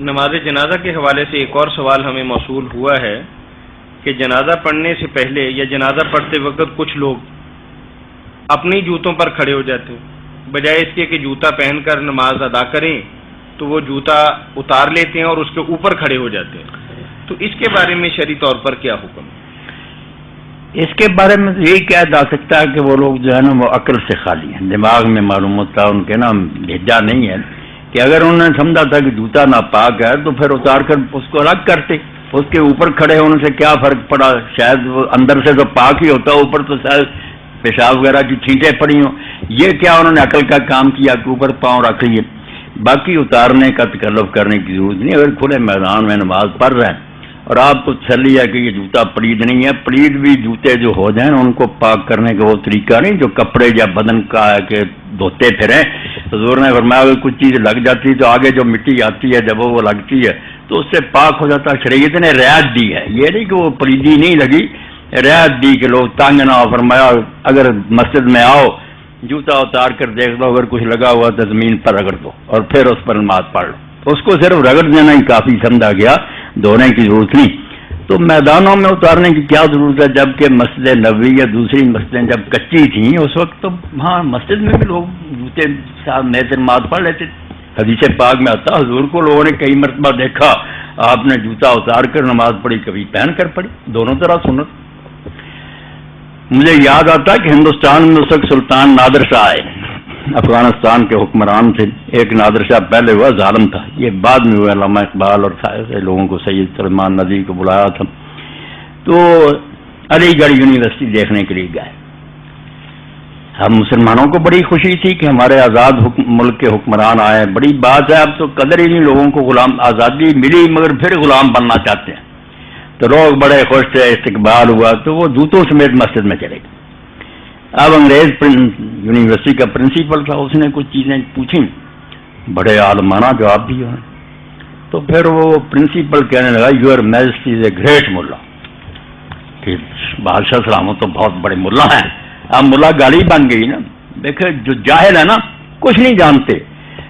نماز جنازہ کے حوالے سے ایک اور سوال ہمیں موصول ہوا ہے کہ جنازہ پڑھنے سے پہلے یا جنازہ پڑھتے وقت کچھ لوگ اپنی جوتوں پر کھڑے ہو جاتے ہیں، بجائے اس کے کہ جوتا پہن کر نماز ادا کریں تو وہ جوتا اتار لیتے ہیں اور اس کے اوپر کھڑے ہو جاتے ہیں، تو اس کے بارے میں شرعی طور پر کیا حکم ہے؟ اس کے بارے میں یہی کہا جا سکتا ہے کہ وہ لوگ جو ہے نا وہ عقل سے خالی ہیں، دماغ میں معلوم ہوتا ہے ان کے نا بھیجا نہیں ہے کہ اگر انہوں نے سمجھا تھا کہ جوتا ناپاک ہے تو پھر اتار کر اس کو الگ کرتے، اس کے اوپر کھڑے ہونے سے کیا فرق پڑا؟ شاید وہ اندر سے تو پاک ہی ہوتا، اوپر تو شاید پیشاب وغیرہ کی چھینٹیں پڑی ہوں، یہ کیا انہوں نے عقل کا کام کیا کہ اوپر پاؤں رکھ لیے؟ باقی اتارنے کا تکلف کرنے کی ضرورت نہیں، اگر کھلے میدان میں نماز پڑھ رہے ہیں اور آپ کو تسلی ہے کہ یہ جوتا پلید نہیں ہے، پلید بھی جوتے جو ہو جائیں ان کو پاک کرنے کا وہ طریقہ نہیں جو کپڑے یا بدن کا ہے کہ دھوتے پھریں۔ حضور نے فرمایا اگر کچھ چیز لگ جاتی تو آگے جو مٹی آتی ہے جب وہ لگتی ہے تو اس سے پاک ہو جاتا۔ شریعت نے رعایت دی ہے، یہ نہیں کہ وہ پلیدی نہیں لگی، رعایت دی کہ لوگ تنگ نہ ہو۔ فرمایا اگر مسجد میں آؤ جوتا اتار کر دیکھ لو، اگر کچھ لگا ہوا تو زمین پر رگڑ دو اور پھر اس پر نماز پڑھ لو۔ اس کو صرف رگڑ دینا ہی کافی سمجھا گیا، دھونے کی ضرورت نہیں۔ تو میدانوں میں اتارنے کی کیا ضرورت ہے؟ جبکہ مسجد نبوی یا دوسری مسجدیں جب کچی تھیں اس وقت تو ہاں مسجد میں بھی لوگ جوتے ساتھ میں نماز پڑھ لیتے تھے۔ حدیث پاک میں آتا حضور کو لوگوں نے کئی مرتبہ دیکھا آپ نے جوتا اتار کر نماز پڑھی، کبھی پہن کر پڑھی، دونوں طرح سنت۔ مجھے یاد آتا کہ ہندوستان میں اس وقت سلطان نادر شاہ آئے، افغانستان کے حکمران تھے۔ ایک نادر شاہ پہلے ہوا ظالم تھا، یہ بعد میں ہوا، علامہ اقبال اور سارے لوگوں کو سید سلمان ندوی کو بلایا تھا، تو علی گڑھ یونیورسٹی دیکھنے کے لیے گئے۔ ہم مسلمانوں کو بڑی خوشی تھی کہ ہمارے آزاد ملک کے حکمران آئے، بڑی بات ہے، اب تو قدر ہی نہیں لوگوں کو، غلام آزادی ملی مگر پھر غلام بننا چاہتے ہیں، تو لوگ بڑے خوش تھے، استقبال ہوا تو وہ جوتوں سمیت مسجد میں چلے گئے۔ اب انگریز یونیورسٹی کا پرنسپل تھا، اس نے کچھ چیزیں پوچھیں، بڑے عالمانہ جواب دیے، تو پھر وہ پرنسپل کہنے لگا your majesty is a great ملا، کہ بادشاہ سلامت تو بہت بڑے ملا ہیں۔ اب ملا گالی بن گئی نا، دیکھے جو جاہل ہے نا کچھ نہیں جانتے،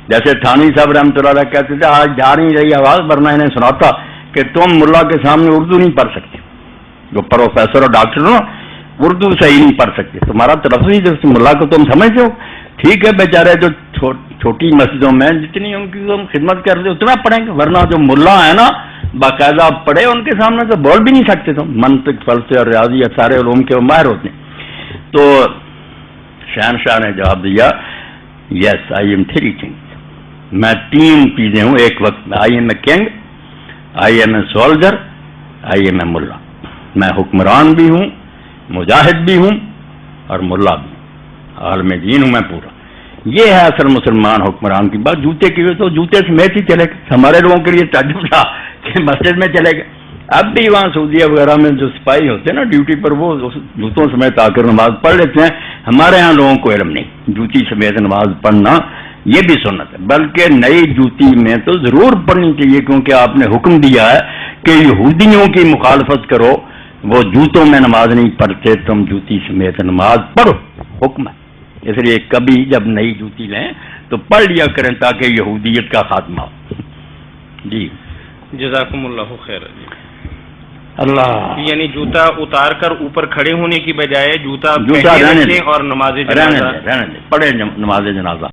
جیسے تھانوی صاحب رحمۃ اللہ علیہ کہتے تھے آج جا نہیں رہی آواز ورنہ انہیں سناتا کہ تم ملا کے سامنے اردو نہیں پڑھ سکتے، جو پروفیسر اور ڈاکٹر ہو اردو صحیح نہیں پڑھ سکتے، تمہارا تلفظ جس ملا کو تم سمجھتے ہو، ٹھیک ہے بیچارے جو چھوٹی مسجدوں میں جتنی ان کی تم خدمت کرتے اتنا پڑھیں گے، ورنہ جو ملا ہے نا باقاعدہ پڑھے ان کے سامنے تو بول بھی نہیں سکتے تم، منطق فلسفے اور ریاضی سارے علوم کے ماہر ہوتے ہیں۔ تو شہنشاہ نے جواب دیا yes I am three things, میں تین چیزیں ہوں ایک وقت میں، I am a king, I am a soldier, I am a ملا، میں حکمران بھی ہوں، مجاہد بھی ہوں اور ملا بھی ہوں، عالم دین ہوں میں پورا۔ یہ ہے اصل مسلمان حکمران کی بات۔ جوتے کی تو جوتے سمیت ہی چلے گئے، ہمارے لوگوں کے لیے تعجب تھا کہ مسجد میں چلے گئے۔ اب بھی وہاں سعودیہ وغیرہ میں جو سپاہی ہوتے ہیں نا ڈیوٹی پر، وہ جوتوں سمیت آ کر نماز پڑھ لیتے ہیں، ہمارے ہاں لوگوں کو علم نہیں، جوتی سمیت نماز پڑھنا یہ بھی سنت ہے، بلکہ نئی جوتی میں تو ضرور پڑھنی چاہیے، کیونکہ آپ نے حکم دیا ہے کہ یہودیوں کی مخالفت کرو، وہ جوتوں میں نماز نہیں پڑھتے، تم جوتی سمیت نماز پڑھو، حکم ہے۔ اس لیے کبھی جب نئی جوتی لیں تو پڑھ لیا کریں تاکہ یہودیت کا خاتمہ ہو۔ جی جزاکم اللہ خیر۔ اللہ یعنی جوتا اتار کر اوپر کھڑے ہونے کی بجائے جوتا رہنے دیں اور نماز رہنے دیں پڑھے نماز جنازہ۔